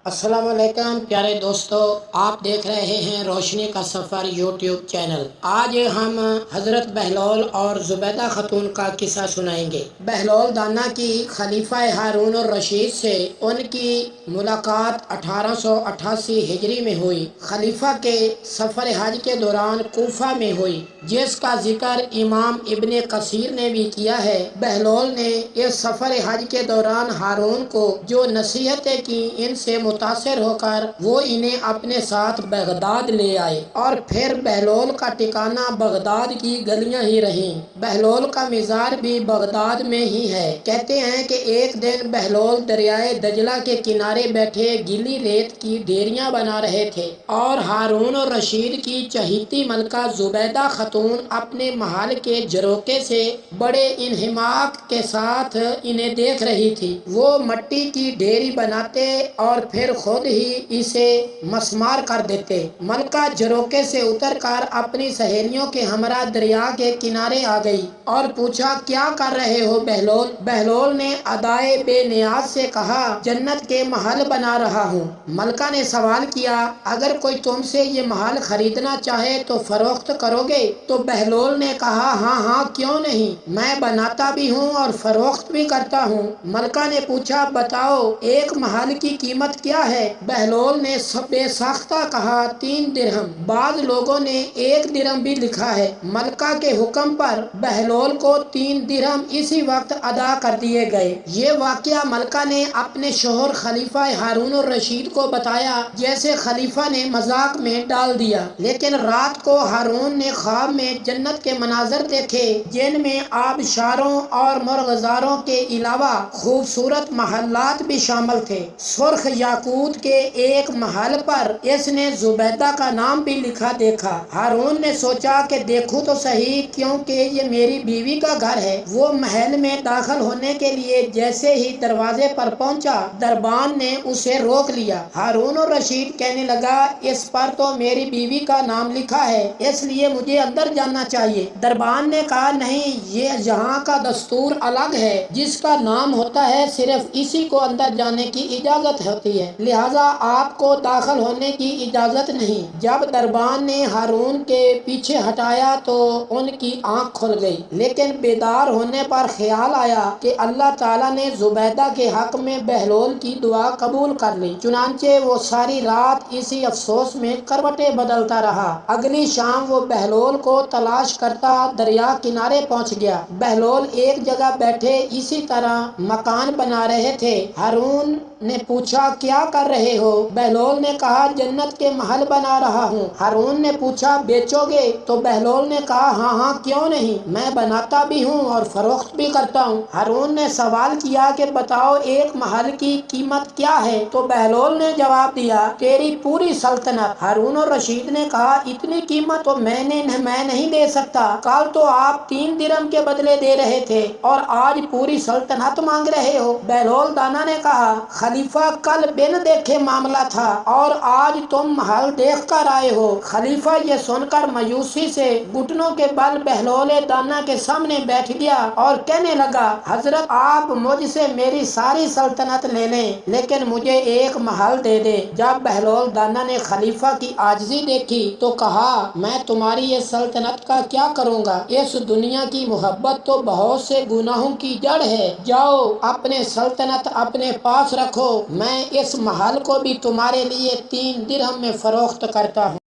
अस्सलाम वालेकुम प्यारे दोस्तों, आप देख रहे हैं रोशनी का सफ़र यूट्यूब चैनल। आज हम हज़रत बहलोल और ज़ुबैदा खतून का किस्सा सुनाएंगे। बहलोल दाना की खलीफा हारून और रशीद से उनकी मुलाकात 1888 हिजरी में हुई। खलीफा के सफ़र हज के दौरान कूफा में हुई, जिसका जिक्र इमाम इब्ने कसीर ने भी किया है। बहलोल ने इस सफ़र हज के दौरान हारून को जो नसीहतें की, इनसे मुतासिर होकर वो इन्हें अपने साथ बगदाद ले आए और फिर बहलोल का ठिकाना बगदाद की गलियां ही रहीं। बहलोल का मिज़ार भी बगदाद में ही है। कहते हैं कि एक दिन बहलोल दरियाए दजला के किनारे बैठे गीली रेत की ढेरियां बना रहे थे और हारून और रशीद की चहीती मलका ज़ुबैदा खतून अपने महल के झरोके से बड़े इन्हिमाक के साथ इन्हें देख रही थी। वो मट्टी की ढेरी बनाते और फिर खुद ही इसे मसमार कर देते। मलका झरोके से उतरकर अपनी सहेलियों के हमरा दरिया के किनारे आ गई और पूछा, क्या कर रहे हो बहलोल? बहलोल ने अदाए बेनियाज से कहा, जन्नत के महल बना रहा हूँ। मलका ने सवाल किया, अगर कोई तुमसे ये महल खरीदना चाहे तो फरोख्त करोगे? तो बहलोल ने कहा, हाँ हाँ, क्यों नहीं, मैं बनाता भी हूँ और फरोख्त भी करता हूँ। मलका ने पूछा, बताओ एक महल की कीमत क्या है? बहलोल ने बेसाख्ता कहा, 3 दिरहम। बाद लोगों ने 1 दिरहम भी लिखा है। मलका के हुक्म पर बहलोल को 3 दिरहम इसी वक्त अदा कर दिए गए। ये वाकया मलका ने अपने शोहर खलीफा हारून और रशीद को बताया, जैसे खलीफा ने मजाक में डाल दिया। लेकिन रात को हारून ने ख्वाब में जन्नत के मनाजर देखे, जिनमें आबशारों और मुर्गजारों के अलावा खूबसूरत महलात भी शामिल थे। सुर्ख याकूत के एक महल पर इसने ज़ुबैदा का नाम भी लिखा देखा। हारून ने सोचा कि देखूं तो सही, क्योंकि ये मेरी बीवी का घर है। वो महल में दाखिल होने के लिए जैसे ही दरवाजे पर पहुंचा, दरबान ने उसे रोक लिया। हारून और रशीद कहने लगा, इस पर तो मेरी बीवी का नाम लिखा है, इसलिए मुझे अंदर जाना चाहिए। दरबान ने कहा, नहीं, ये यहाँ का दस्तूर अलग है। जिसका नाम होता है सिर्फ इसी को अंदर जाने की इजाजत होती है, लिहाजा आपको दाखिल होने की इजाजत नहीं। जब दरबान ने हारून के पीछे हटाया तो उनकी आंख खुल गई, लेकिन बेदार होने पर ख्याल आया कि अल्लाह ताला ने ज़ुबैदा के हक में बहलोल की दुआ कबूल कर ली। चुनांचे वो सारी रात इसी अफसोस में करवटें बदलता रहा। अगली शाम वो बहलोल को तलाश करता दरिया किनारे पहुंच गया। बहलोल एक जगह बैठे इसी तरह मकान बना रहे थे। हारून ने पूछा, क्या कर रहे हो? बहलोल ने कहा, जन्नत के महल बना रहा हूँ। हारून ने पूछा, बेचोगे? तो बहलोल ने कहा, हाँ हाँ, क्यों नहीं, मैं बनाता भी हूँ और फरोख्त भी करता हूँ। हारून ने सवाल किया कि बताओ एक महल की कीमत क्या है? तो बहलोल ने जवाब दिया, तेरी पूरी सल्तनत। हारून और रशीद ने कहा, इतनी कीमत तो मैं नहीं दे सकता। कल तो आप 3 दिरहम के बदले दे रहे थे और आज पूरी सल्तनत मांग रहे हो। बहलोल दाना ने कहा, खलीफा कल बिन देखे मामला था और आज तुम महल देख कर आए हो। खलीफा ये सुनकर मायूसी से घुटनों के बल बहलोल दाना के सामने बैठ गया और कहने लगा, हजरत, आप मुझसे मेरी सारी सल्तनत ले लें, लेकिन मुझे एक महल दे दे। जब बहलोल दाना ने खलीफा की आजिज़ी देखी तो कहा, मैं तुम्हारी ये सल्तनत का क्या करूँगा? इस दुनिया की मोहब्बत तो बहुत से गुनाहों की जड़ है। जाओ अपने सल्तनत अपने पास रखो, मैं इस महल को भी तुम्हारे लिए 3 दिरहम में फरोख्त करता हूँ।